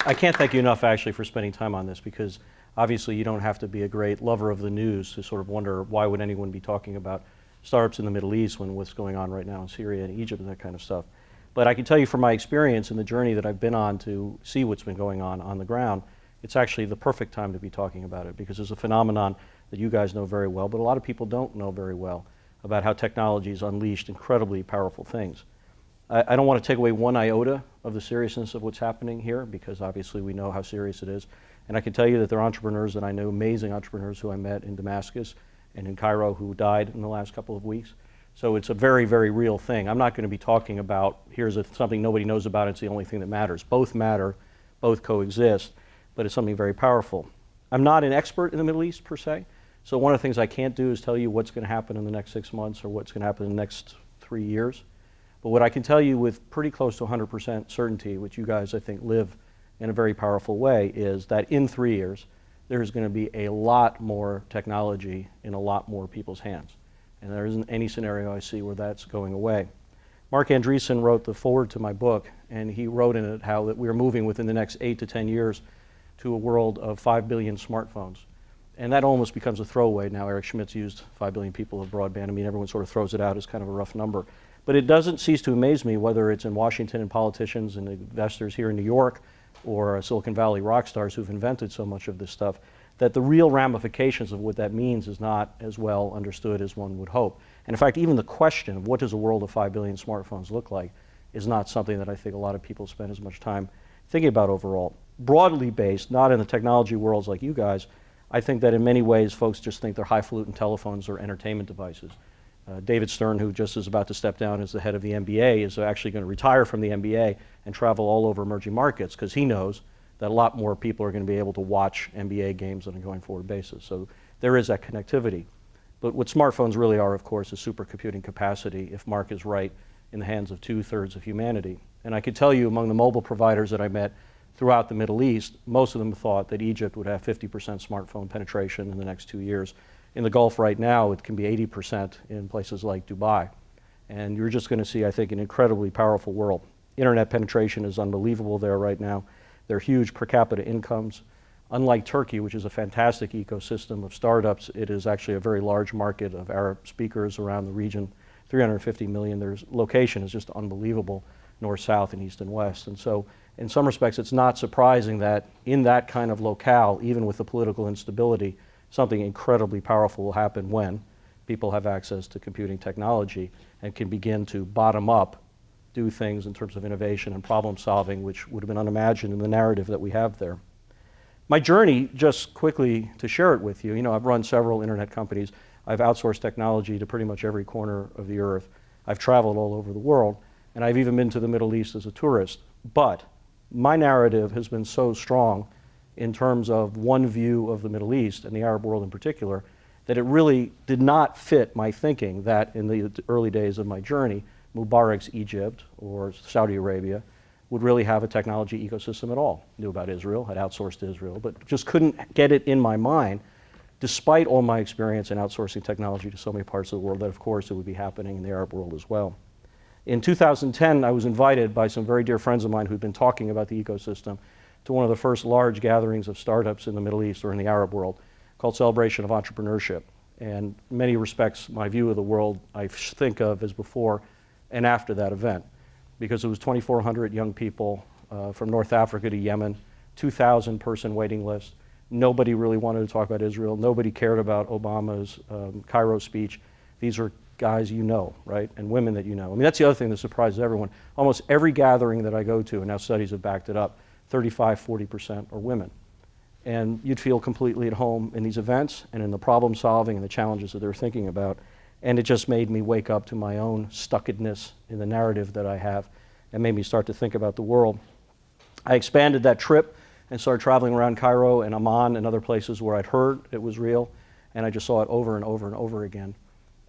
I can't thank you enough, actually, for spending time on this, because obviously you don't have to be a great lover of the news to sort of wonder why would anyone be talking about startups in the Middle East when what's going on right now in Syria and Egypt and that kind of stuff. But I can tell you from my experience and the journey that I've been on to see what's been going on the ground, it's actually the perfect time to be talking about it, because it's a phenomenon that you guys know very well, but a lot of people don't know very well about how technology has unleashed incredibly powerful things. I don't want to take away one iota of the seriousness of what's happening here, because obviously we know how serious it is. And I can tell you that there are entrepreneurs that I know, amazing entrepreneurs who I met in Damascus and in Cairo, who died in the last couple of weeks. So it's a very, very real thing. I'm not going to be talking about, here's something nobody knows about, it's the only thing that matters. Both matter, both coexist, but it's something very powerful. I'm not an expert in the Middle East per se, so one of the things I can't do is tell you what's going to happen in the next 6 months or what's going to happen in the next 3 years. But what I can tell you with pretty close to 100% certainty, which you guys I think live in a very powerful way, is that in 3 years, there's going to be a lot more technology in a lot more people's hands. And there isn't any scenario I see where that's going away. Mark Andreessen wrote the foreword to my book, and he wrote in it how that we're moving within the next 8 to 10 years to a world of 5 billion smartphones. And that almost becomes a throwaway now. Eric Schmidt's used 5 billion people of broadband. I mean, everyone sort of throws it out as kind of a rough number. But it doesn't cease to amaze me, whether it's in Washington and politicians and investors here in New York or Silicon Valley rock stars who've invented so much of this stuff, that the real ramifications of what that means is not as well understood as one would hope. And in fact, even the question of what does a world of 5 billion smartphones look like is not something that I think a lot of people spend as much time thinking about overall. Broadly based, not in the technology worlds like you guys, I think that in many ways folks just think they're highfalutin telephones or entertainment devices. David Stern, who just is about to step down as the head of the NBA, is actually going to retire from the NBA and travel all over emerging markets, because he knows that a lot more people are going to be able to watch NBA games on a going forward basis. So there is that connectivity. But what smartphones really are, of course, is supercomputing capacity, if Mark is right, in the hands of 2/3 of humanity. And I could tell you, among the mobile providers that I met throughout the Middle East, most of them thought that Egypt would have 50% smartphone penetration in the next 2 years. In the Gulf right now, it can be 80% in places like Dubai. And you're just going to see, I think, an incredibly powerful world. Internet penetration is unbelievable there right now. There are huge per capita incomes. Unlike Turkey, which is a fantastic ecosystem of startups, it is actually a very large market of Arab speakers around the region, 350 million. Their location is just unbelievable, north, south, and east and west. And so in some respects, it's not surprising that in that kind of locale, even with the political instability, something incredibly powerful will happen when people have access to computing technology and can begin to bottom up do things in terms of innovation and problem solving, which would have been unimagined in the narrative that we have there. My journey, just quickly to share it with you, I've run several internet companies. I've outsourced technology to pretty much every corner of the earth. I've traveled all over the world, and I've even been to the Middle East as a tourist. But my narrative has been so strong in terms of one view of the Middle East, and the Arab world in particular, that it really did not fit my thinking that in the early days of my journey, Mubarak's Egypt or Saudi Arabia would really have a technology ecosystem at all. Knew about Israel, had outsourced to Israel, but just couldn't get it in my mind, despite all my experience in outsourcing technology to so many parts of the world, that of course it would be happening in the Arab world as well. In 2010, I was invited by some very dear friends of mine who'd been talking about the ecosystem to one of the first large gatherings of startups in the Middle East or in the Arab world called Celebration of Entrepreneurship. And in many respects, my view of the world I think of as before and after that event, because it was 2,400 young people from North Africa to Yemen, 2,000 person waiting list. Nobody really wanted to talk about Israel. Nobody cared about Obama's Cairo speech. These are guys you know, right? And women that you know. I mean, that's the other thing that surprises everyone. Almost every gathering that I go to, and now studies have backed it up, 35, 40% are women. And you'd feel completely at home in these events and in the problem solving and the challenges that they're thinking about. And it just made me wake up to my own stuckedness in the narrative that I have and made me start to think about the world. I expanded that trip and started traveling around Cairo and Amman and other places where I'd heard it was real, and I just saw it over and over and over again.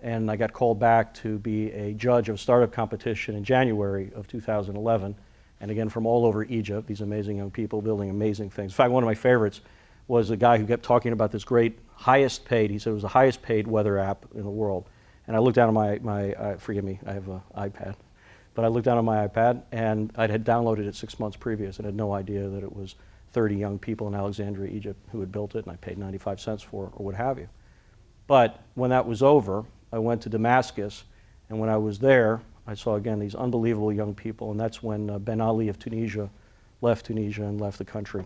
And I got called back to be a judge of a startup competition in January of 2011. And again, from all over Egypt, these amazing young people building amazing things. In fact, one of my favorites was a guy who kept talking about this great highest paid, he said it was the highest paid weather app in the world. And I looked down at forgive me, I have an iPad. But I looked down on my iPad, and I had downloaded it 6 months previous and had no idea that it was 30 young people in Alexandria, Egypt, who had built it, and I paid 95 cents for it, or what have you. But when that was over, I went to Damascus, and when I was there, I saw again these unbelievable young people, and that's when Ben Ali of Tunisia left and left the country,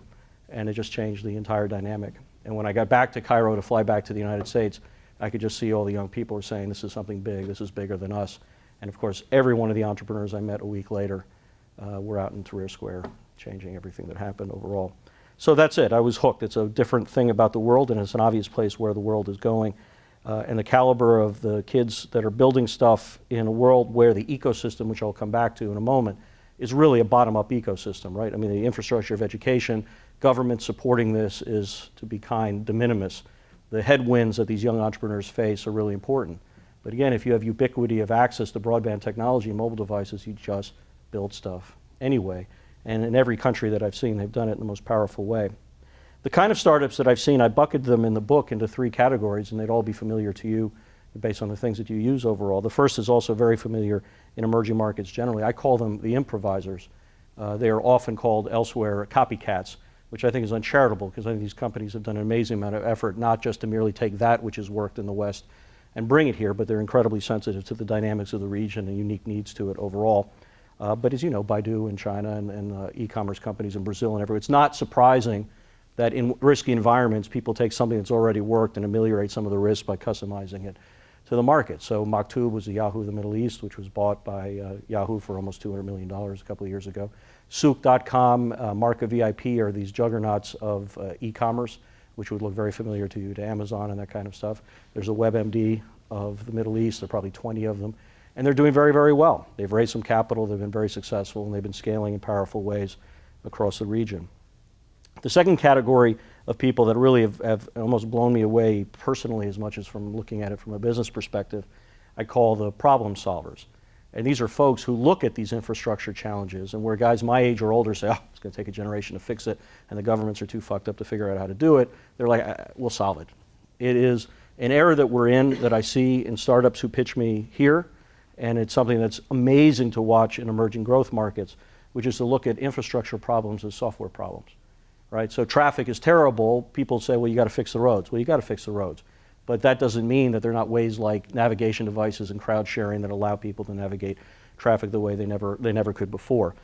and it just changed the entire dynamic. And when I got back to Cairo to fly back to the United States, I could just see all the young people were saying, this is something big, this is bigger than us. And of course, every one of the entrepreneurs I met a week later were out in Tahrir Square, changing everything that happened overall. So that's it, I was hooked. It's a different thing about the world, and it's an obvious place where the world is going. And the caliber of the kids that are building stuff in a world where the ecosystem, which I'll come back to in a moment, is really a bottom-up ecosystem, right? I mean, the infrastructure of education, government supporting this is, to be kind, de minimis. The headwinds that these young entrepreneurs face are really important. But again, if you have ubiquity of access to broadband technology and mobile devices, you just build stuff anyway. And in every country that I've seen, they've done it in the most powerful way. The kind of startups that I've seen, I bucketed them in the book into 3 categories, and they'd all be familiar to you based on the things that you use overall. The first is also very familiar in emerging markets generally. I call them the improvisers. They are often called elsewhere copycats, which I think is uncharitable, because I think these companies have done an amazing amount of effort, not just to merely take that which has worked in the West and bring it here, but they're incredibly sensitive to the dynamics of the region and unique needs to it overall. But as you know, Baidu in China and e-commerce companies in Brazil and everywhere, it's not surprising that in risky environments, people take something that's already worked and ameliorate some of the risks by customizing it to the market. So Maktub was the Yahoo of the Middle East, which was bought by Yahoo for almost $200 million a couple of years ago. Souk.com, Marca VIP are these juggernauts of e-commerce, which would look very familiar to you, to Amazon and that kind of stuff. There's a WebMD of the Middle East, there are probably 20 of them, and they're doing very, very well. They've raised some capital, they've been very successful, and they've been scaling in powerful ways across the region. The second category of people that really have almost blown me away personally as much as from looking at it from a business perspective, I call the problem solvers. And these are folks who look at these infrastructure challenges, and where guys my age or older say, oh, it's going to take a generation to fix it, and the governments are too fucked up to figure out how to do it, they're like, we'll solve it. It is an era that we're in that I see in startups who pitch me here, and it's something that's amazing to watch in emerging growth markets, which is to look at infrastructure problems as software problems. Right? So traffic is terrible. People say, well, you got to fix the roads. Well, you got to fix the roads. But that doesn't mean that there are not ways like navigation devices and crowd sharing that allow people to navigate traffic the way they never could before.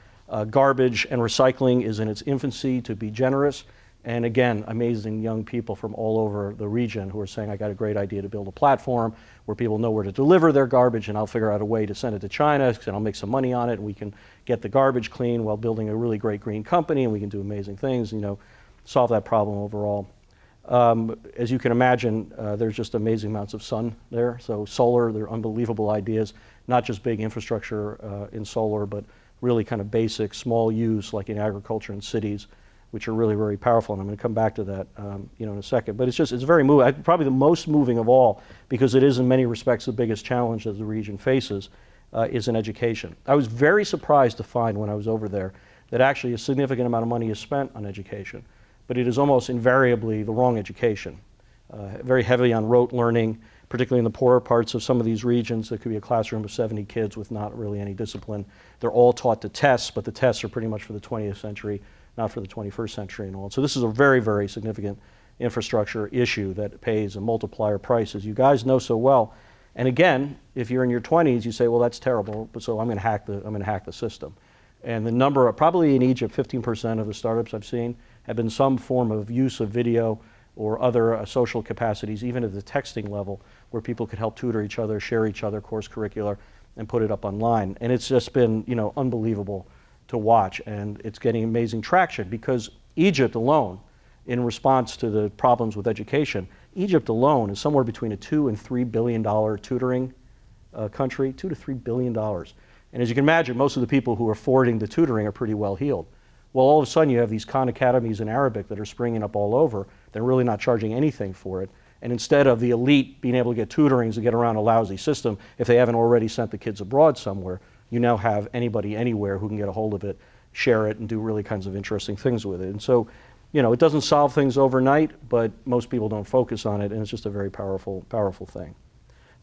Garbage and recycling is in its infancy, to be generous. And again, amazing young people from all over the region who are saying, I got a great idea to build a platform where people know where to deliver their garbage, and I'll figure out a way to send it to China, and I'll make some money on it, and we can get the garbage clean while building a really great green company, and we can do amazing things, you know, solve that problem overall. As you can imagine, there's just amazing amounts of sun there. So solar, they're unbelievable ideas, not just big infrastructure in solar, but really kind of basic, small use, like in agriculture and cities, which are really, very powerful, and I'm going to come back to that in a second. But it's very moving, probably the most moving of all, because it is in many respects the biggest challenge that the region faces, is in education. I was very surprised to find when I was over there that actually a significant amount of money is spent on education, but it is almost invariably the wrong education. Very heavy on rote learning, particularly in the poorer parts of some of these regions. There could be a classroom of 70 kids with not really any discipline. They're all taught to tests, but the tests are pretty much for the 20th century, not for the 21st century and all. So this is a very, very significant infrastructure issue that pays a multiplier price, as you guys know so well. And again, if you're in your 20s, you say, well, that's terrible, but so I'm going to hack the system. And the number, probably in Egypt, 15% of the startups I've seen have been some form of use of video or other social capacities, even at the texting level, where people could help tutor each other, share each other, course curricular, and put it up online. And it's just been, unbelievable to watch, and it's getting amazing traction, because Egypt alone, in response to the problems with education, Egypt alone is somewhere between a $2 and $3 billion tutoring country, $2 to $3 billion. And as you can imagine, most of the people who are affording the tutoring are pretty well heeled. Well, all of a sudden you have these Khan academies in Arabic that are springing up all over. They're really not charging anything for it. And instead of the elite being able to get tutorings to get around a lousy system, if they haven't already sent the kids abroad somewhere, you now have anybody anywhere who can get a hold of it, share it, and do really kinds of interesting things with it. And so, it doesn't solve things overnight, but most people don't focus on it, and it's just a very powerful, powerful thing.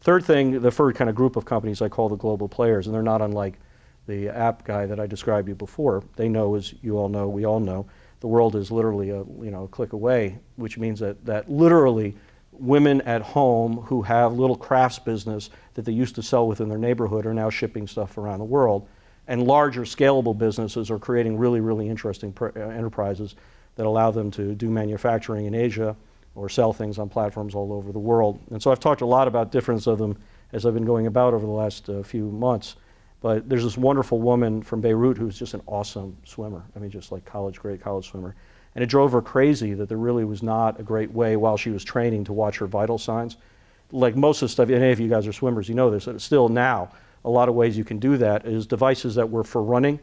Third thing, the third kind of group of companies I call the global players, and they're not unlike the app guy that I described you before, they know, as you all know, we all know, the world is literally a click away, which means that literally women at home who have little crafts business that they used to sell within their neighborhood are now shipping stuff around the world. And larger scalable businesses are creating really, really interesting enterprises that allow them to do manufacturing in Asia or sell things on platforms all over the world. And so I've talked a lot about difference of them as I've been going about over the last few months. But there's this wonderful woman from Beirut who's just an awesome swimmer. I mean, just like great college swimmer. And it drove her crazy that there really was not a great way while she was training to watch her vital signs. Like most of the stuff, and any of you guys are swimmers, you know this, that still now, a lot of ways you can do that is devices that were for running,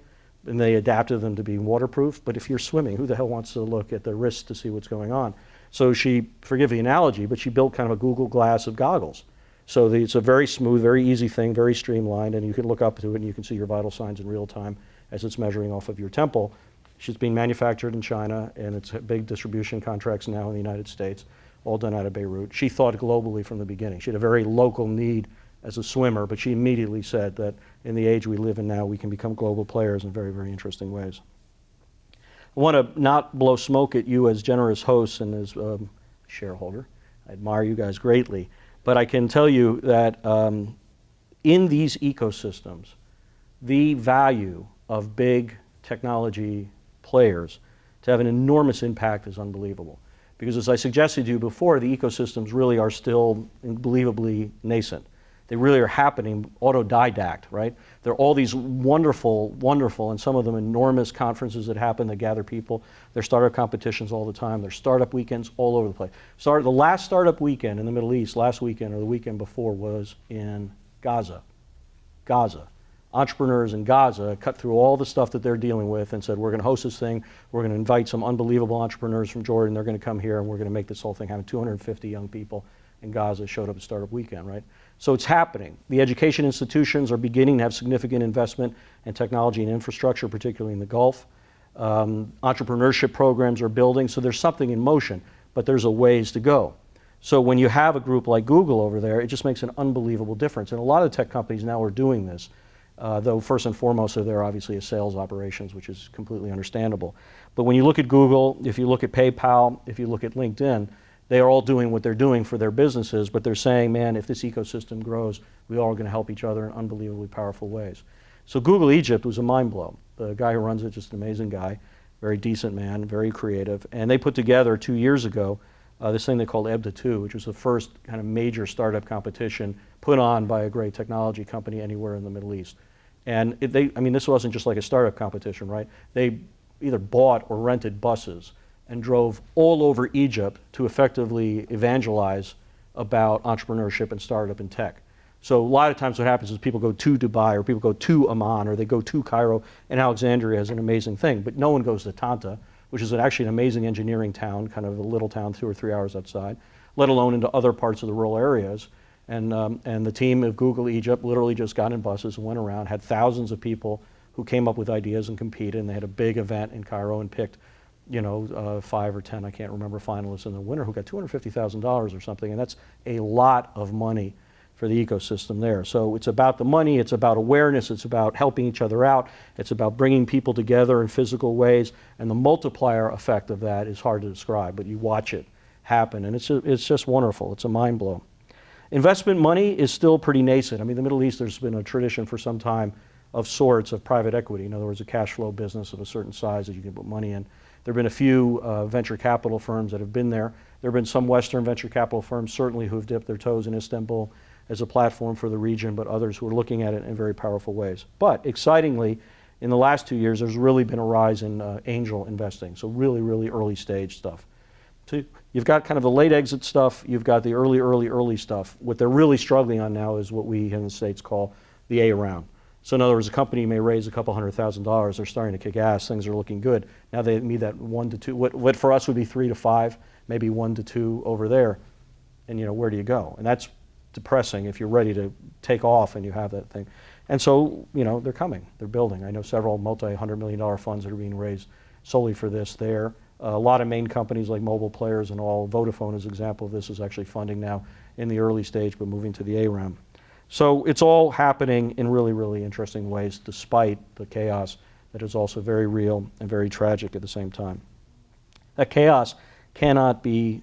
and they adapted them to be waterproof. But if you're swimming, who the hell wants to look at the wrist to see what's going on? So she, forgive the analogy, but she built kind of a Google Glass of goggles. So it's a very smooth, very easy thing, very streamlined, and you can look up to it and you can see your vital signs in real time as it's measuring off of your temple. She's being manufactured in China, and it's big distribution contracts now in the United States, all done out of Beirut. She thought globally from the beginning. She had a very local need as a swimmer, but she immediately said that in the age we live in now, we can become global players in very, very interesting ways. I want to not blow smoke at you as generous hosts and as shareholder. I admire you guys greatly. But I can tell you that in these ecosystems, the value of big technology players to have an enormous impact is unbelievable. Because as I suggested to you before, the ecosystems really are still unbelievably nascent. They really are happening autodidact, right? There are all these wonderful, and some of them enormous conferences that happen that gather people. There's startup competitions all the time. There's startup weekends all over the place. The last startup weekend in the Middle East, last weekend or the weekend before, was in Gaza. Entrepreneurs in Gaza cut through all the stuff that they're dealing with and said, we're going to host this thing. We're going to invite some unbelievable entrepreneurs from Jordan. They're going to come here and we're going to make this whole thing happen. 250 young people in Gaza showed up at Startup Weekend, right? So it's happening. The education institutions are beginning to have significant investment in technology and infrastructure, particularly in the Gulf. Entrepreneurship programs are building, so there's something in motion, but there's a ways to go. So when you have a group like Google over there, it just makes an unbelievable difference. And a lot of tech companies now are doing this, though first and foremost are there obviously a sales operations, which is completely understandable. But when you look at Google, if you look at PayPal, if you look at LinkedIn, they are all doing what they're doing for their businesses, but they're saying, man, if this ecosystem grows, we all are going to help each other in unbelievably powerful ways. So Google Egypt was a mind blow. The guy who runs it, just an amazing guy, very decent man, very creative. And they put together 2 years ago this thing they called EBDA 2, which was the first kind of major startup competition put on by a great technology company anywhere in the Middle East. And this wasn't just like a startup competition, right? They either bought or rented buses and drove all over Egypt to effectively evangelize about entrepreneurship and startup and tech. So a lot of times what happens is people go to Dubai or people go to Amman or they go to Cairo, and Alexandria is an amazing thing, but no one goes to Tanta, which is actually an amazing engineering town, kind of a little town 2 or 3 hours outside, let alone into other parts of the rural areas. And the team of Google Egypt literally just got in buses and went around, had thousands of people who came up with ideas and competed, and they had a big event in Cairo and picked 5 or 10, I can't remember, finalists in the winner who got $250,000 or something, and that's a lot of money for the ecosystem there. So it's about the money, it's about awareness, it's about helping each other out, it's about bringing people together in physical ways, and the multiplier effect of that is hard to describe, but you watch it happen, and it's just wonderful. It's a mind blow. Investment money is still pretty nascent. I mean, the Middle East, there's been a tradition for some time of sorts of private equity. In other words, a cash flow business of a certain size that you can put money in. There have been a few venture capital firms that have been there. There have been some Western venture capital firms certainly who have dipped their toes in Istanbul as a platform for the region, but others who are looking at it in very powerful ways. But excitingly, in the last 2 years, there's really been a rise in angel investing, so really, really early stage stuff. So you've got kind of the late exit stuff, you've got the early stuff. What they're really struggling on now is what we in the States call the A round. So in other words, a company may raise a couple $100,000, they're starting to kick ass, things are looking good. Now they need that 1 to 2, what for us would be 3 to 5, maybe 1 to 2 over there. And where do you go? And that's depressing if you're ready to take off and you have that thing. And so, they're coming, they're building. I know several multi-$100 million funds that are being raised solely for this there. A lot of main companies like mobile players and all, Vodafone is an example of this, is actually funding now in the early stage, but moving to the A round. So it's all happening in really, really interesting ways, despite the chaos that is also very real and very tragic at the same time. That chaos cannot be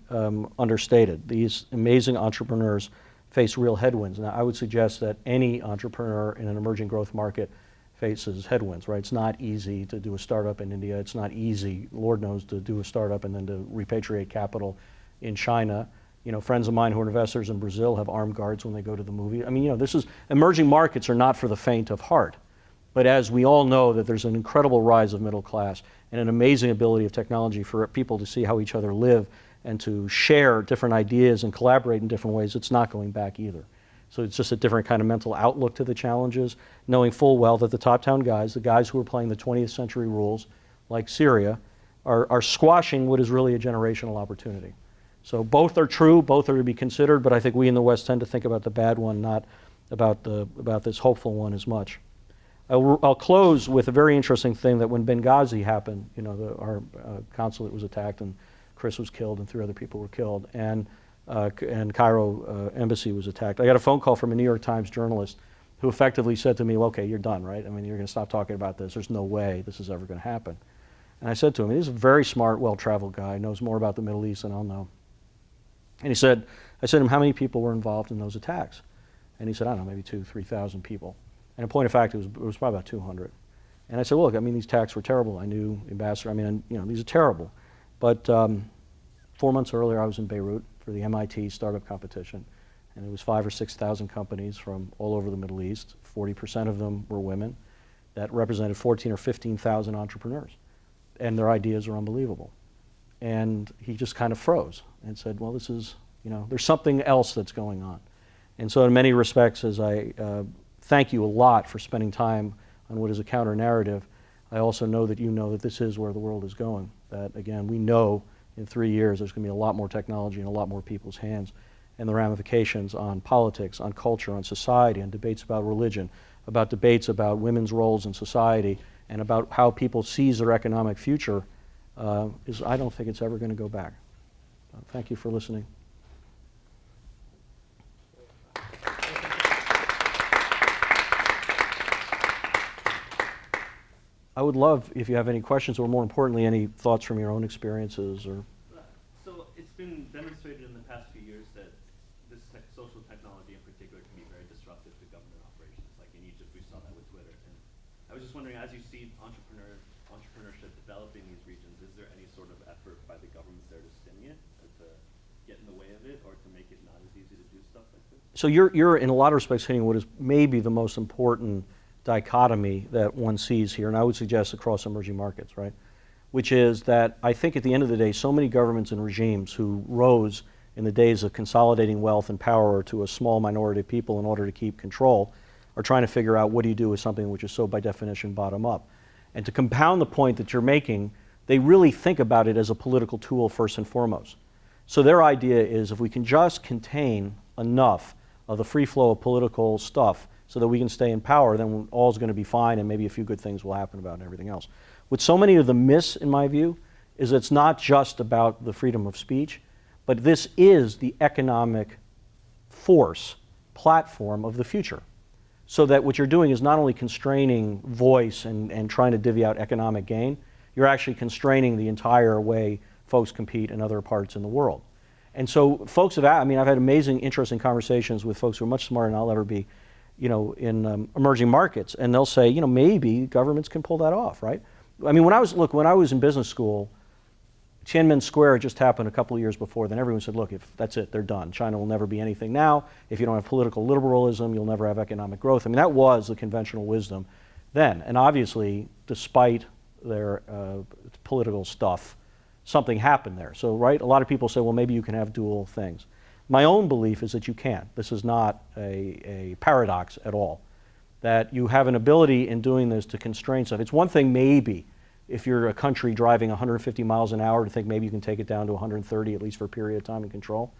understated. These amazing entrepreneurs face real headwinds. Now, I would suggest that any entrepreneur in an emerging growth market faces headwinds, right? It's not easy to do a startup in India. It's not easy, Lord knows, to do a startup and then to repatriate capital in China. You know, friends of mine who are investors in Brazil have armed guards when they go to the movie. I mean, you know, emerging markets are not for the faint of heart. But as we all know that there's an incredible rise of middle class and an amazing ability of technology for people to see how each other live and to share different ideas and collaborate in different ways, it's not going back either. So it's just a different kind of mental outlook to the challenges, knowing full well that the top-down guys, the guys who are playing the 20th century rules, like Syria, are squashing what is really a generational opportunity. So both are true, both are to be considered, but I think we in the West tend to think about the bad one, not about this hopeful one as much. I'll close with a very interesting thing that when Benghazi happened, you know, our consulate was attacked and Chris was killed and 3 other people were killed, and Cairo embassy was attacked. I got a phone call from a New York Times journalist who effectively said to me, well, okay, you're done, right? I mean, you're going to stop talking about this. There's no way this is ever going to happen. And I said to him, he's a very smart, well-traveled guy, knows more about the Middle East than I'll know. And I said to him, how many people were involved in those attacks? And he said, I don't know, maybe 2,000, 3,000 people. And in point of fact, it was probably about 200. And I said, well, look, I mean, these attacks were terrible. I knew the ambassador. I mean, you know, these are terrible. But 4 months earlier, I was in Beirut for the MIT startup competition. And it was 5,000 or 6,000 companies from all over the Middle East. 40% of them were women. That represented 14,000 or 15,000 entrepreneurs. And their ideas are unbelievable. And he just kind of froze and said, well, this is, you know, there's something else that's going on. And so in many respects, as I thank you a lot for spending time on what is a counter-narrative, I also know that you know that this is where the world is going. That, again, we know in 3 years there's going to be a lot more technology in a lot more people's hands, and the ramifications on politics, on culture, on society, on debates about religion, about debates about women's roles in society, and about how people seize their economic future, I don't think it's ever going to go back. Thank you for listening. I would love if you have any questions, or more importantly, any thoughts from your own experiences. Or so it's been demonstrated in the past few years that this social technology in particular can be very disruptive to government operations. Like in Egypt, we saw that with Twitter. And I was just wondering, as you see entrepreneurship developing in these regions, is there any sort of effort by the governments there to stem it, or to get in the way of it, or to make it not as easy to do stuff like this? So you're in a lot of respects hitting what is maybe the most important dichotomy that one sees here, and I would suggest across emerging markets, right? Which is that I think at the end of the day, so many governments and regimes who rose in the days of consolidating wealth and power to a small minority of people in order to keep control are trying to figure out what do you do with something which is so by definition bottom up. And to compound the point that you're making, they really think about it as a political tool first and foremost. So their idea is if we can just contain enough of the free flow of political stuff so that we can stay in power, then all's going to be fine and maybe a few good things will happen about it and everything else. What so many of them miss, in my view, is it's not just about the freedom of speech, but this is the economic force, platform of the future. So that what you're doing is not only constraining voice and trying to divvy out economic gain, you're actually constraining the entire way folks compete in other parts in the world. And so folks have, I've had amazing, interesting conversations with folks who are much smarter than I'll ever be, you know, in emerging markets, and they'll say, you know, maybe governments can pull that off, right? I mean, when I was in business school, Tiananmen Square just happened a couple of years before. Then everyone said, look, if that's it, they're done. China will never be anything now. If you don't have political liberalism, you'll never have economic growth. I mean, that was the conventional wisdom then. And obviously, despite their political stuff, something happened there. So, right, a lot of people say, well, maybe you can have dual things. My own belief is that you can. This is not a paradox at all. That you have an ability in doing this to constrain stuff. It's one thing maybe if you're a country driving 150 miles an hour to think maybe you can take it down to 130 at least for a period of time and control.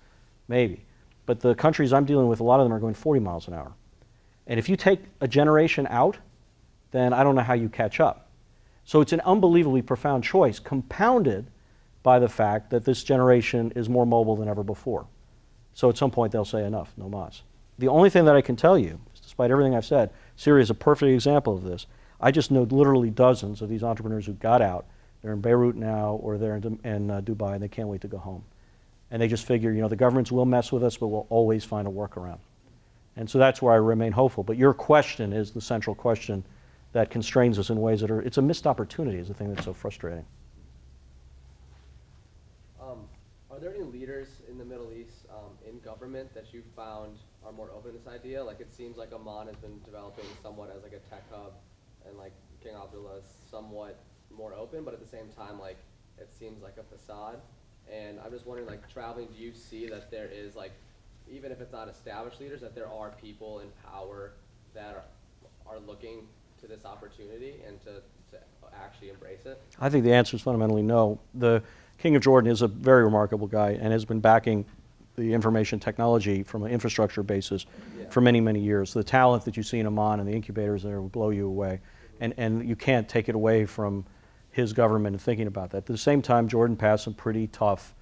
Maybe. But the countries I'm dealing with, a lot of them are going 40 miles an hour. And if you take a generation out, then I don't know how you catch up. So it's an unbelievably profound choice, compounded by the fact that this generation is more mobile than ever before. So at some point they'll say enough, no mas. The only thing that I can tell you, despite everything I've said, Syria is a perfect example of this. I just know literally dozens of these entrepreneurs who got out. They're in Beirut now, or they're in Dubai, and they can't wait to go home. And they just figure, the governments will mess with us, but we'll always find a workaround. And so that's where I remain hopeful. But your question is the central question that constrains us in ways that it's a missed opportunity is the thing that's so frustrating. Are there any leaders in the Middle East in government that you found are more open to this idea? Like, it seems like Amman has been developing somewhat as like a tech hub, and like King Abdullah is somewhat more open, but at the same time, like, it seems like a facade. And I'm just wondering, like, traveling, do you see that there is, like, even if it's not established leaders, that there are people in power that are looking to this opportunity and to actually embrace it? I think the answer is fundamentally no. The King of Jordan is a very remarkable guy and has been backing the information technology from an infrastructure basis for many, many years. The talent that you see in Amman and the incubators there will blow you away. And you can't take it away from his government and thinking about that. At the same time, Jordan passed some pretty tough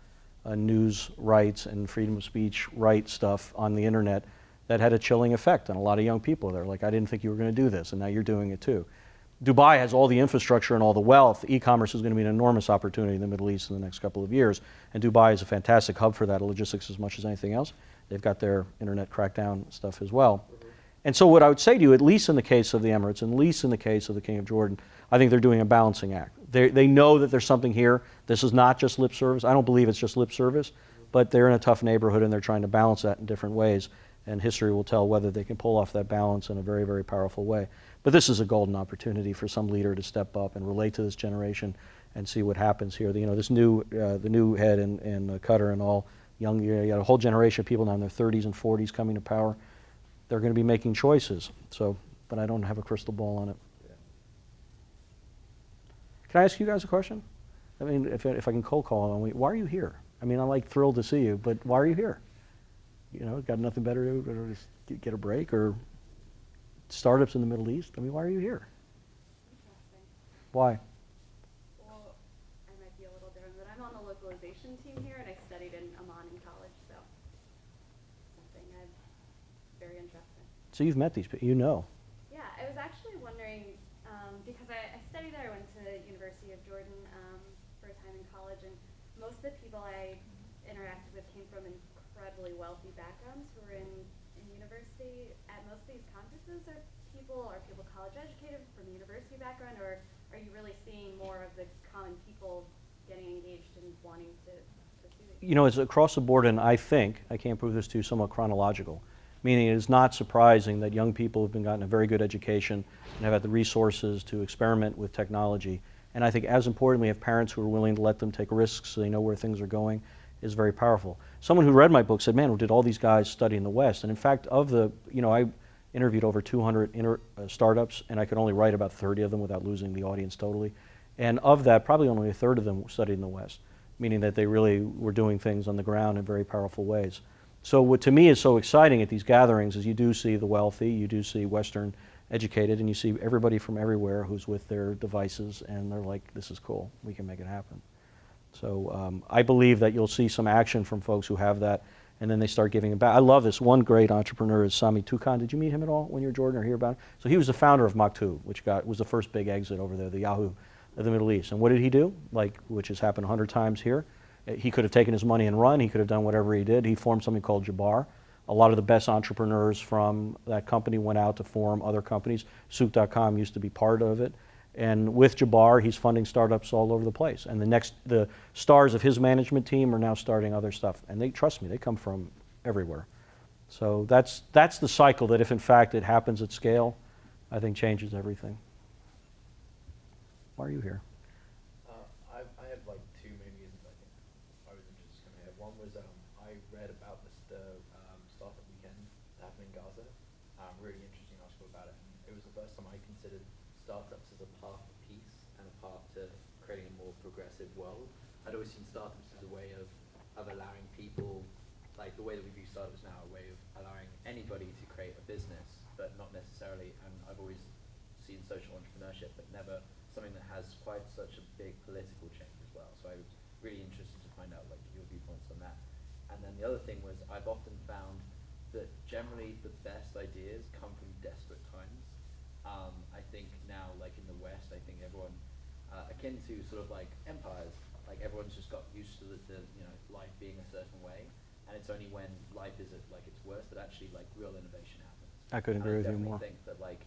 news rights and freedom of speech right stuff on the internet that had a chilling effect on a lot of young people. They're like, I didn't think you were going to do this, and now you're doing it too. Dubai has all the infrastructure and all the wealth. E-commerce is going to be an enormous opportunity in the Middle East in the next couple of years, and Dubai is a fantastic hub for that, logistics as much as anything else. They've got their internet crackdown stuff as well. And so what I would say to you, at least in the case of the Emirates, and at least in the case of the King of Jordan, I think they're doing a balancing act. They know that there's something here. This is not just lip service. I don't believe it's just lip service, but they're in a tough neighborhood and they're trying to balance that in different ways. And history will tell whether they can pull off that balance in a very, very powerful way. But this is a golden opportunity for some leader to step up and relate to this generation and see what happens here. This the new head in Qatar and all young, you got a whole generation of people now in their 30s and 40s coming to power. They're going to be making choices. So, but I don't have a crystal ball on it. Can I ask you guys a question? I mean, if I can cold call on, why are you here? I mean, I'm like thrilled to see you, but why are you here? Got nothing better to do, or just get a break, or startups in the Middle East? I mean, why are you here? Interesting. Why? Well, I might be a little different, but I'm on the localization team here, and I studied in Amman in college, so something I'm very interested in. So you've met these people, Yeah, I was actually wondering, because I studied there, I went to the University of Jordan for a time in college, and most of the people I interacted with came from incredibly wealthy backgrounds who were in university. At most of these conferences, are people college educated from a university background, or are you really seeing more of the common people getting engaged and wanting to pursue these? It's across the board, and I think, I can't prove this to you, somewhat chronological. Meaning it is not surprising that young people have gotten a very good education and have had the resources to experiment with technology. And I think as importantly, have parents who are willing to let them take risks so they know where things are going is very powerful. Someone who read my book said, man, did all these guys study in the West? And in fact, I interviewed over 200 startups, and I could only write about 30 of them without losing the audience totally. And of that, probably only a third of them studied in the West, meaning that they really were doing things on the ground in very powerful ways. So what to me is so exciting at these gatherings is you do see the wealthy, you do see Western educated, and you see everybody from everywhere who's with their devices, and they're like, this is cool, we can make it happen. So I believe that you'll see some action from folks who have that, and then they start giving it back. I love this. One great entrepreneur is Sami Toukan. Did you meet him at all when you were in Jordan or hear about him? So he was the founder of Maktub, which was the first big exit over there, the Yahoo of the Middle East. And what did he do? Which has happened 100 times here. He could have taken his money and run. He could have done whatever he did. He formed something called Jabbar. A lot of the best entrepreneurs from that company went out to form other companies. Souq.com used to be part of it. And with Jabbar, he's funding startups all over the place. And the stars of his management team are now starting other stuff. And trust me, they come from everywhere. So that's the cycle that if in fact it happens at scale, I think changes everything. Why are you here? I have like two main reasons I think I was interested in coming here. One was I read about the startup weekend that happened in Gaza. Really interesting article about it. And it was the first time I considered startups as a path to peace and a path to creating a more progressive world. I'd always seen startups as a way of allowing people, like the way that we view startups now, a way of allowing anybody to create a business, but not necessarily, and I've always seen social entrepreneurship, but never something that has quite such a big political change as well. So I was really interested to find out like your viewpoints on that. And then the other thing was I've often found that generally the best ideas come from desperate times. I think now, like in the West, I think everyone, akin to sort of like empires, like everyone's just got used to the life being a certain way, and it's only when life is at like its worst that actually like real innovation happens. I couldn't agree with you more. I think that like,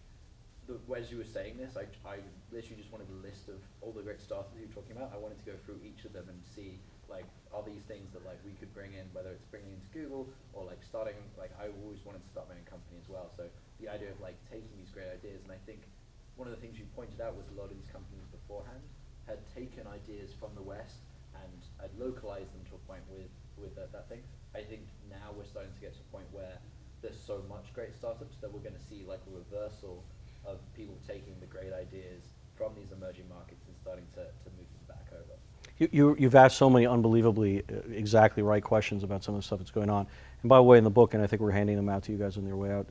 as you were saying this, I literally just wanted a list of all the great startups you were talking about. I wanted to go through each of them and see, like, are these things that like we could bring in, whether it's bringing into Google or like starting, like I always wanted to start my own company as well. So the idea of like taking these great ideas, and I think one of the things you pointed out was a lot of these companies beforehand had taken ideas from the West and had localized them to a point with that thing. I think now we're starting to get to a point where there's so much great startups that we're going to see like a reversal of people taking the great ideas from these emerging markets and starting to move them back over. You've asked so many unbelievably exactly right questions about some of the stuff that's going on. And by the way, in the book, and I think we're handing them out to you guys on their way out,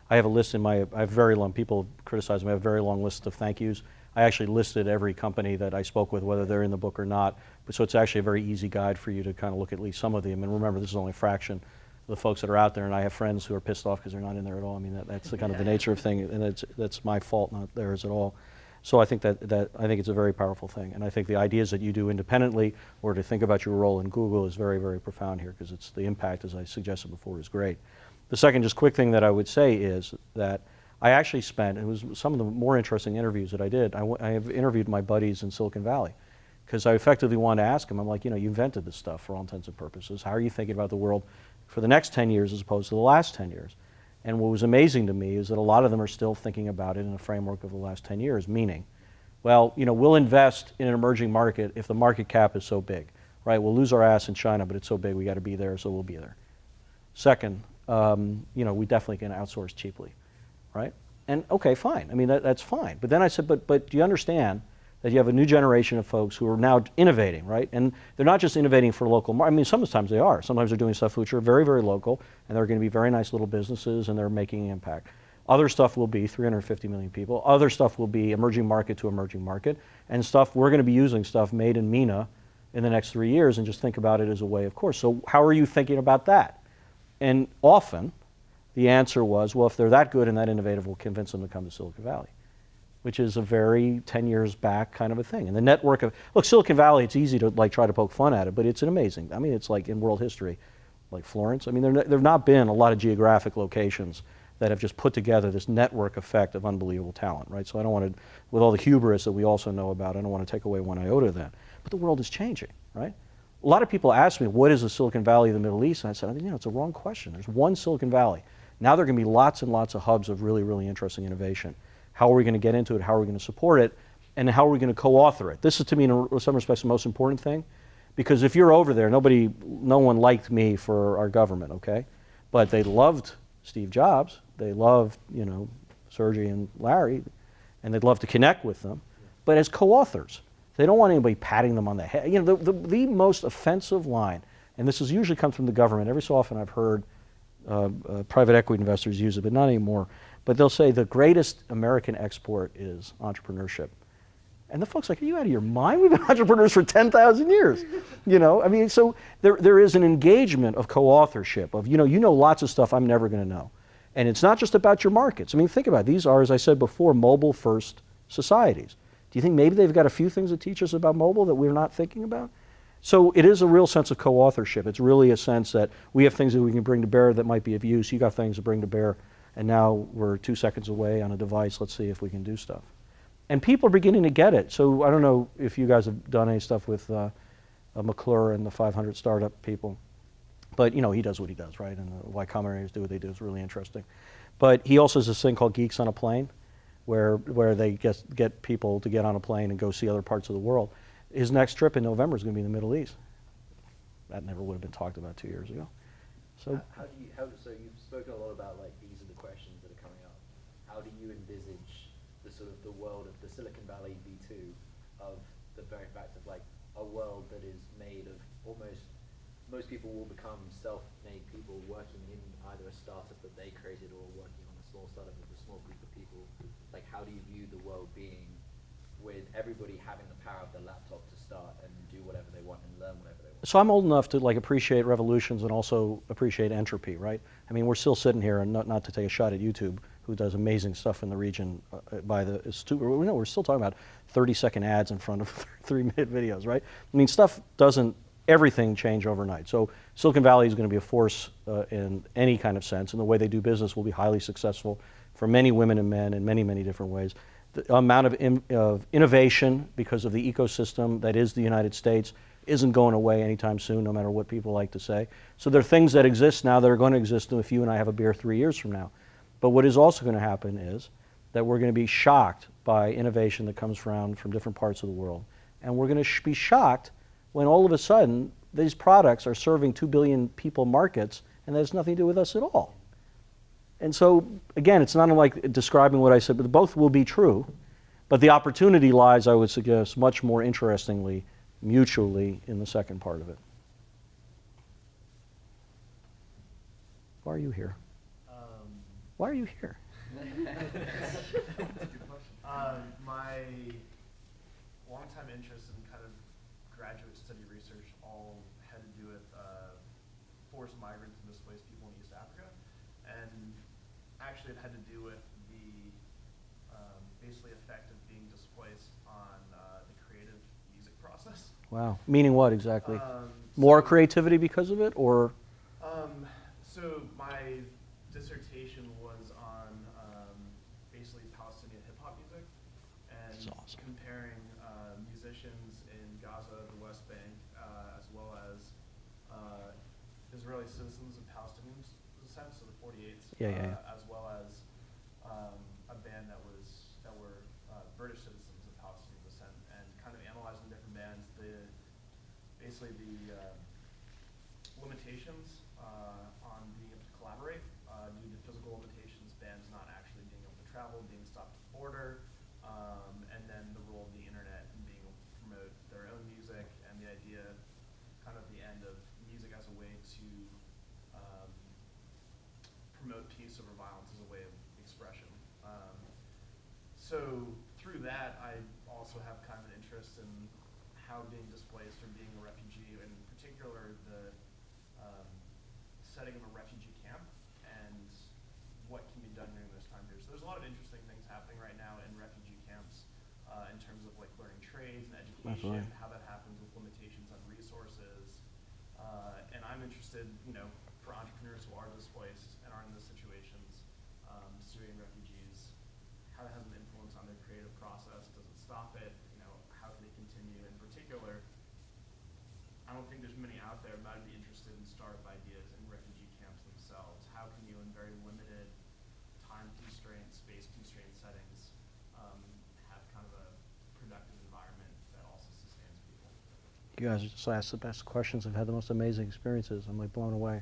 I have a list in I have very long, people criticize me, I have a very long list of thank yous. I actually listed every company that I spoke with, whether they're in the book or not. But so it's actually a very easy guide for you to kind of look at least some of them. And remember, this is only a fraction of the folks that are out there. And I have friends who are pissed off because they're not in there at all. I mean, that's the kind of the nature of thing, and that's my fault, not theirs at all. So I think that I think it's a very powerful thing. And I think the ideas that you do independently or to think about your role in Google is very, very profound here, because it's the impact, as I suggested before, is great. The second just quick thing that I would say is that I actually spent, it was some of the more interesting interviews that I did. I have interviewed my buddies in Silicon Valley, because I effectively wanted to ask them, I'm like, you invented this stuff for all intents and purposes. How are you thinking about the world for the next 10 years as opposed to the last 10 years? And what was amazing to me is that a lot of them are still thinking about it in a framework of the last 10 years, meaning, well, we'll invest in an emerging market if the market cap is so big, right? We'll lose our ass in China, but it's so big we got to be there, so we'll be there. Second, we definitely can outsource cheaply, right? And okay, fine. I mean, that's fine. But then I said, but do you understand that you have a new generation of folks who are now innovating, right? And they're not just innovating for local market. I mean, sometimes they are. Sometimes they're doing stuff which are very, very local, and they're going to be very nice little businesses, and they're making an impact. Other stuff will be 350 million people. Other stuff will be emerging market to emerging market. And stuff, we're going to be using stuff made in MENA in the next 3 years, and just think about it as a way of course. So how are you thinking about that? And often, the answer was, well, if they're that good and that innovative, we'll convince them to come to Silicon Valley, which is a very 10 years back kind of a thing. And the network of, look, Silicon Valley, it's easy to like try to poke fun at it, but it's an amazing, I mean, it's like in world history, like Florence. I mean, there have not been a lot of geographic locations that have just put together this network effect of unbelievable talent, right? So I don't want to, with all the hubris that we also know about, I don't want to take away one iota of that. But the world is changing, right? A lot of people ask me, what is the Silicon Valley of the Middle East? And I said, it's a wrong question. There's one Silicon Valley. Now there are going to be lots and lots of hubs of really, really interesting innovation. How are we going to get into it? How are we going to support it? And how are we going to co-author it? This is, to me, in some respects, the most important thing. Because if you're over there, no one liked me for our government, okay? But they loved Steve Jobs. They loved, Sergey and Larry, and they'd love to connect with them. But as co-authors, they don't want anybody patting them on the head. The most offensive line, and this is usually comes from the government. Every so often I've heard private equity investors use it, but not anymore. But they'll say the greatest American export is entrepreneurship. And the folks are like, are you out of your mind? We've been entrepreneurs for 10,000 years. I mean, so there is an engagement of co-authorship, of, you know lots of stuff I'm never going to know. And it's not just about your markets. I mean, think about it. These are, as I said before, mobile-first societies. Do you think maybe they've got a few things to teach us about mobile that we're not thinking about? So it is a real sense of co-authorship. It's really a sense that we have things that we can bring to bear that might be of use. You got things to bring to bear, and now we're 2 seconds away on a device. Let's see if we can do stuff. And people are beginning to get it. So I don't know if you guys have done any stuff with McClure and the 500 startup people. But he does what he does, right? And why Counternarrative do what they do is really interesting. But he also has this thing called Geeks on a Plane, where they get people to get on a plane and go see other parts of the world. His next trip in November is going to be in the Middle East. That never would have been talked about 2 years ago. So So you've spoken a lot about like these are the questions that are coming up. How do you envisage the sort of the world of the Silicon Valley V2 of the very fact of like a world that is made of most people will become self-made people working in either a startup that they created or working on a small startup with a small group of people. Like, how do you view the world being with everybody having the power of the laptop to start and do whatever they want and learn whatever they want. So I'm old enough to like appreciate revolutions and also appreciate entropy, right? I mean, we're still sitting here, and not to take a shot at YouTube, who does amazing stuff in the region we're still talking about 30-second ads in front of 3-minute videos, right? I mean, everything change overnight. So Silicon Valley is going to be a force in any kind of sense, and the way they do business will be highly successful for many women and men in many, many different ways. The amount of innovation because of the ecosystem that is the United States isn't going away anytime soon, no matter what people like to say. So there are things that exist now that are going to exist if you and I have a beer 3 years from now. But what is also going to happen is that we're going to be shocked by innovation that comes around from different parts of the world. And we're going to be shocked when all of a sudden these products are serving 2 billion people markets, and that has nothing to do with us at all. And so, again, it's not like describing what I said, but both will be true. But the opportunity lies, I would suggest, much more interestingly, mutually, in the second part of it. Why are you here? Why are you here? My longtime interest in kind of graduate study research all had to do with forced migrants and displaced people in East Africa. And actually it had to do with the basically effect of being displaced on the creative music process. Wow. Meaning what exactly? More creativity because of it, or? So my dissertation was on basically Palestinian hip-hop music and awesome. comparing musicians in Gaza, the West Bank, as well as Israeli citizens of Palestinian descent, so the 48s, as well as a band that were British citizens of Palestinian descent, and kind of analyzing different bands, basically the limitations on being able to collaborate due to physical limitations, bands not actually being able to travel, being stopped at the border, and then the role of the internet and being able to promote their own music, and the idea, kind of the end of music as a way to promote peace over violence as a way of expression. So through that, I also have kind of an interest in how being displaced or being a refugee, in particular the setting of a refugee camp and what can be done during those time periods. So there's a lot of interesting things happening right now in refugee camps in terms of like learning trades and education, how that happens with limitations on resources. And I'm interested, for entrepreneurs who are displaced and are in those situations, Syrian refugees, how that has an influence on their creative process. Does it stop it? How can they continue? In particular, I don't think there's many out there, but I'd be interested in startup ideas in refugee camps themselves. How can you, in very limited time-constrained, space-constrained settings, have kind of a productive environment that also sustains people? You guys just asked the best questions. I've had the most amazing experiences. I'm like blown away.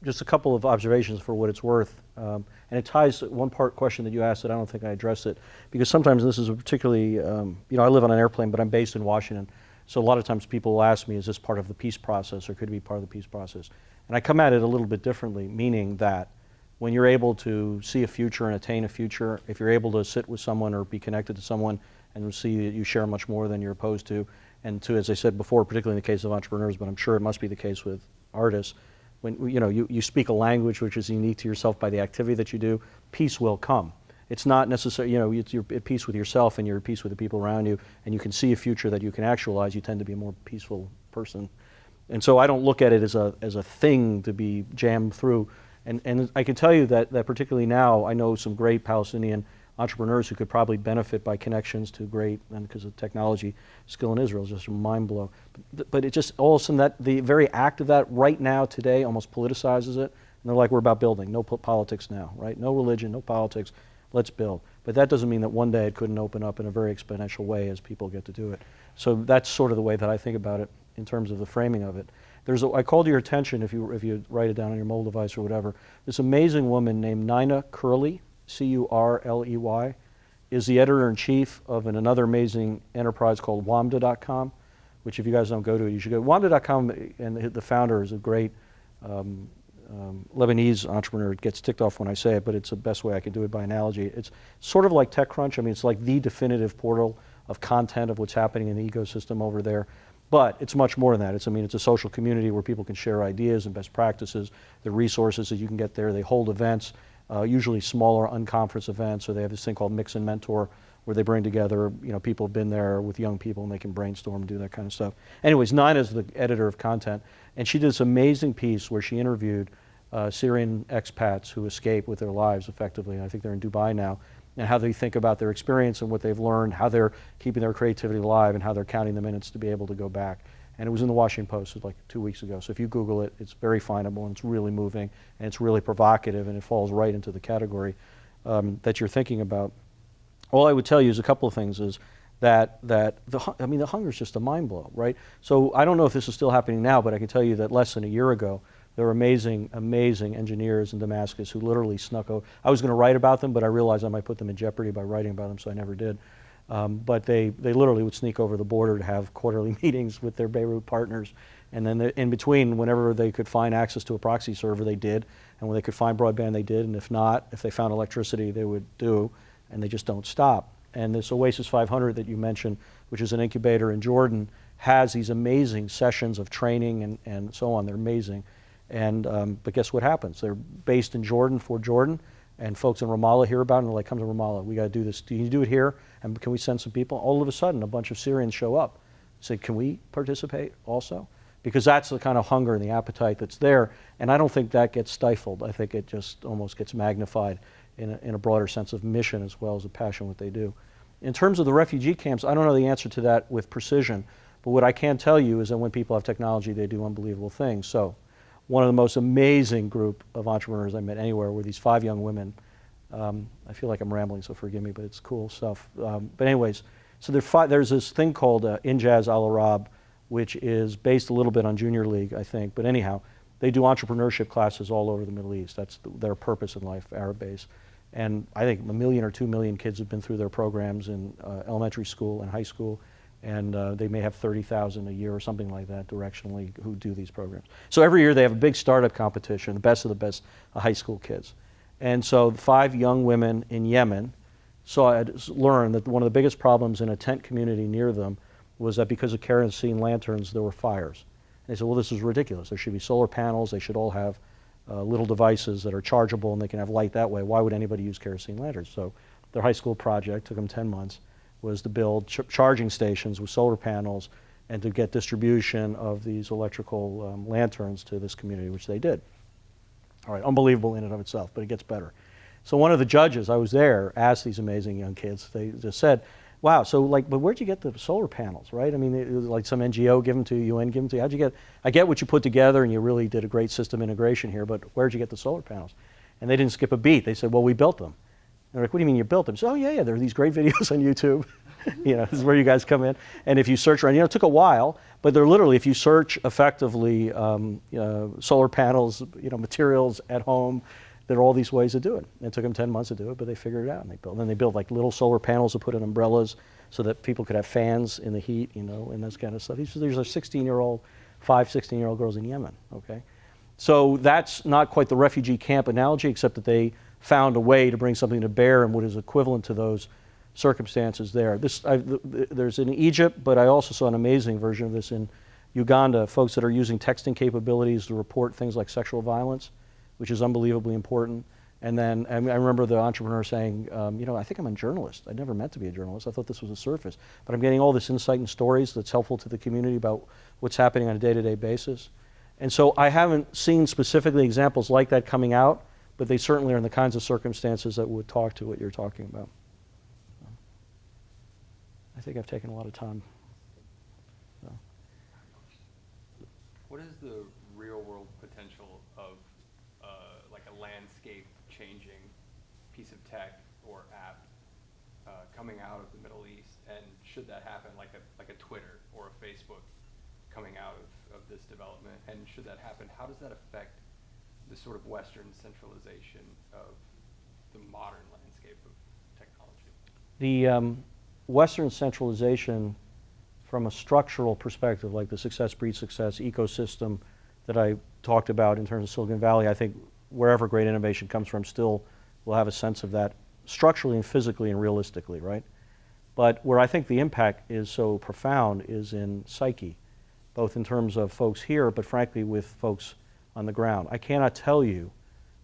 Just a couple of observations for what it's worth. And it ties one part question that you asked that I don't think I addressed it, because sometimes this is a particularly, I live on an airplane, but I'm based in Washington. So a lot of times people will ask me, is this part of the peace process, or could it be part of the peace process? And I come at it a little bit differently, meaning that when you're able to see a future and attain a future, if you're able to sit with someone or be connected to someone and see that you share much more than you're opposed to, and to, as I said before, particularly in the case of entrepreneurs, but I'm sure it must be the case with artists, when you speak a language which is unique to yourself by the activity that you do, peace will come. It's not necessarily, you're at peace with yourself and you're at peace with the people around you, and you can see a future that you can actualize, you tend to be a more peaceful person. And so I don't look at it as a thing to be jammed through. And I can tell you that particularly now, I know some great Palestinian entrepreneurs who could probably benefit by connections to great, and because of technology, skill in Israel is just a mind blow. But it just, all of a sudden, that the very act of that right now, today, almost politicizes it. And they're like, we're about building, no politics now, right? No religion, no politics, let's build. But that doesn't mean that one day it couldn't open up in a very exponential way as people get to do it. So that's sort of the way that I think about it in terms of the framing of it. I called your attention, if you write it down on your mobile device or whatever, this amazing woman named Deena Shakir, C-U-R-L-E-Y, is the editor-in-chief of another amazing enterprise called WAMDA.com, which if you guys don't go to it, you should go. WAMDA.com, and the founder is a great Lebanese entrepreneur. It gets ticked off when I say it, but it's the best way I can do it by analogy. It's sort of like TechCrunch. I mean, it's like the definitive portal of content of what's happening in the ecosystem over there. But it's much more than that. It's a social community where people can share ideas and best practices, the resources that you can get there. They hold events, usually smaller unconference events, or they have this thing called Mix and Mentor, where they bring together, people have been there with young people and they can brainstorm and do that kind of stuff. Anyways, Nina is the editor of content, and she did this amazing piece where she interviewed Syrian expats who escaped with their lives effectively, and I think they're in Dubai now, and how they think about their experience and what they've learned, how they're keeping their creativity alive, and how they're counting the minutes to be able to go back. And it was in the Washington Post, it was like 2 weeks ago. So if you Google it, it's very findable, and it's really moving, and it's really provocative, and it falls right into the category that you're thinking about. All I would tell you is a couple of things is that the hunger is just a mind blow, right? So I don't know if this is still happening now, but I can tell you that less than a year ago, there were amazing, amazing engineers in Damascus who literally snuck over. I was going to write about them, but I realized I might put them in jeopardy by writing about them, so I never did. But they literally would sneak over the border to have quarterly meetings with their Beirut partners. And then in between, whenever they could find access to a proxy server, they did. And when they could find broadband, they did. And if not, if they found electricity, they would do. And they just don't stop. And this Oasis 500 that you mentioned, which is an incubator in Jordan, has these amazing sessions of training and so on. They're amazing. And but guess what happens? They're based in Jordan for Jordan, and folks in Ramallah hear about it, and they're like, come to Ramallah, we got to do this. Do you do it here? And can we send some people? All of a sudden, a bunch of Syrians show up. Say, can we participate also? Because that's the kind of hunger and the appetite that's there. And I don't think that gets stifled. I think it just almost gets magnified in a broader sense of mission as well as a passion what they do. In terms of the refugee camps, I don't know the answer to that with precision. But what I can tell you is that when people have technology, they do unbelievable things. So one of the most amazing group of entrepreneurs I met anywhere were these 5 young women. I feel like I'm rambling, so forgive me, but it's cool stuff. But anyways, so there's this thing called Injaz Al Arab, which is based a little bit on Junior League, I think. But anyhow, they do entrepreneurship classes all over the Middle East. That's their purpose in life, Arab based. And I think 1 million or 2 million kids have been through their programs in elementary school and high school. And they may have 30,000 a year or something like that directionally who do these programs. So every year they have a big startup competition, the best of the best high school kids. And so 5 young women in Yemen learned that one of the biggest problems in a tent community near them was that because of kerosene lanterns, there were fires. And they said, well, this is ridiculous. There should be solar panels. They should all have little devices that are chargeable and they can have light that way. Why would anybody use kerosene lanterns? So their high school project, took them 10 months, was to build charging stations with solar panels and to get distribution of these electrical lanterns to this community, which they did. All right, unbelievable in and of itself, but it gets better. So one of the judges, I was there, asked these amazing young kids, they just said, wow, so but where'd you get the solar panels, right? I mean, it was like some NGO give them to you, UN give them to you. How'd you get, I get what you put together and you really did a great system integration here, but where'd you get the solar panels? And they didn't skip a beat. They said, well, we built them. They're like, what do you mean you built them? So, oh, yeah, there are these great videos on YouTube. This is where you guys come in. And if you search around, it took a while, but they're literally, if you search effectively solar panels, materials at home, there are all these ways to do it. It took them 10 months to do it, but they figured it out. And then they built like little solar panels to put in umbrellas so that people could have fans in the heat, and this kind of stuff. These are 16-year-old, 16-year-old girls in Yemen, okay? So that's not quite the refugee camp analogy, except that they found a way to bring something to bear and what is equivalent to those circumstances there. There's in Egypt, but I also saw an amazing version of this in Uganda, folks that are using texting capabilities to report things like sexual violence, which is unbelievably important. And then I remember the entrepreneur saying, I think I'm a journalist. I never meant to be a journalist. I thought this was a surface. But I'm getting all this insight and stories that's helpful to the community about what's happening on a day-to-day basis. And so I haven't seen specifically examples like that coming out, but they certainly are in the kinds of circumstances that would talk to what you're talking about. I think I've taken a lot of time. So. What is the real-world potential of like a landscape-changing piece of tech or app coming out of the Middle East? And should that happen, like a Twitter or a Facebook coming out of this development? And should that happen, how does that affect the sort of Western centralization of the modern landscape of technology? The Western centralization from a structural perspective, like the success breeds success ecosystem that I talked about in terms of Silicon Valley, I think wherever great innovation comes from still will have a sense of that structurally and physically and realistically, right? But where I think the impact is so profound is in psyche, both in terms of folks here, but frankly with folks on the ground. I cannot tell you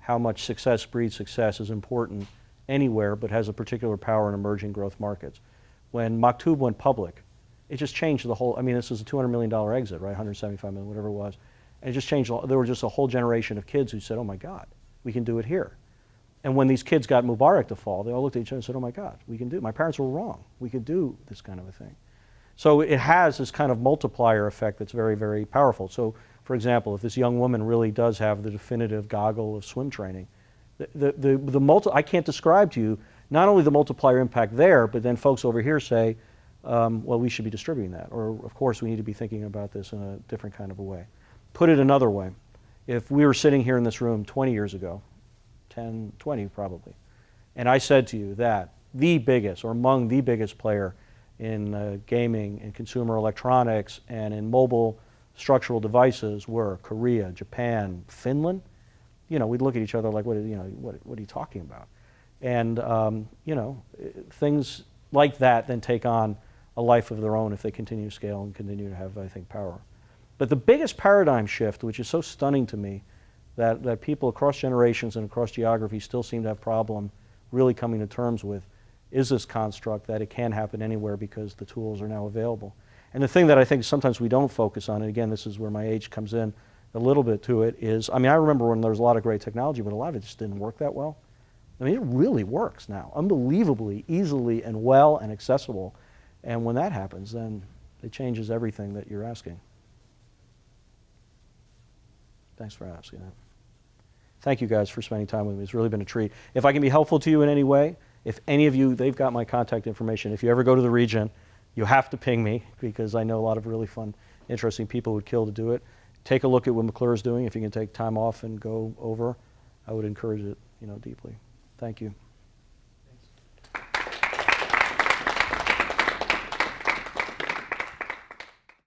how much success breeds success is important anywhere, but has a particular power in emerging growth markets. When Maktub went public, it just changed the whole, I mean, this was a $200 million exit, right? 175 million, whatever it was. And it just changed, there were just a whole generation of kids who said, oh my God, we can do it here. And when these kids got Mubarak to fall, they all looked at each other and said, oh my God, we can do it. My parents were wrong. We could do this kind of a thing. So it has this kind of multiplier effect that's very, very powerful. So, for example, if this young woman really does have the definitive goggle of swim training, I can't describe to you not only the multiplier impact there, but then folks over here say, well, we should be distributing that. Or, of course, we need to be thinking about this in a different kind of a way. Put it another way. If we were sitting here in this room 20 years ago, 10, 20 probably, and I said to you that the biggest or among the biggest player in gaming and consumer electronics and in mobile structural devices were Korea, Japan, Finland, you know, we'd look at each other like, what are you talking about? And, you know, things like that then take on a life of their own if they continue to scale and continue to have, I think, power. But the biggest paradigm shift, which is so stunning to me, that people across generations and across geography still seem to have problem really coming to terms with, is this construct that it can happen anywhere because the tools are now available. And the thing that I think sometimes we don't focus on, and again, this is where my age comes in a little bit to it, is, I mean, I remember when there was a lot of great technology, but a lot of it just didn't work that well. I mean, it really works now, unbelievably easily and well and accessible. And when that happens, then it changes everything that you're asking. Thanks for asking that. Thank you guys for spending time with me. It's really been a treat. If I can be helpful to you in any way, if any of you, they've got my contact information. If you ever go to the region, you have to ping me because I know a lot of really fun, interesting people would kill to do it. Take a look at what McClure's doing. If you can take time off and go over, I would encourage it, you know, deeply. Thank you.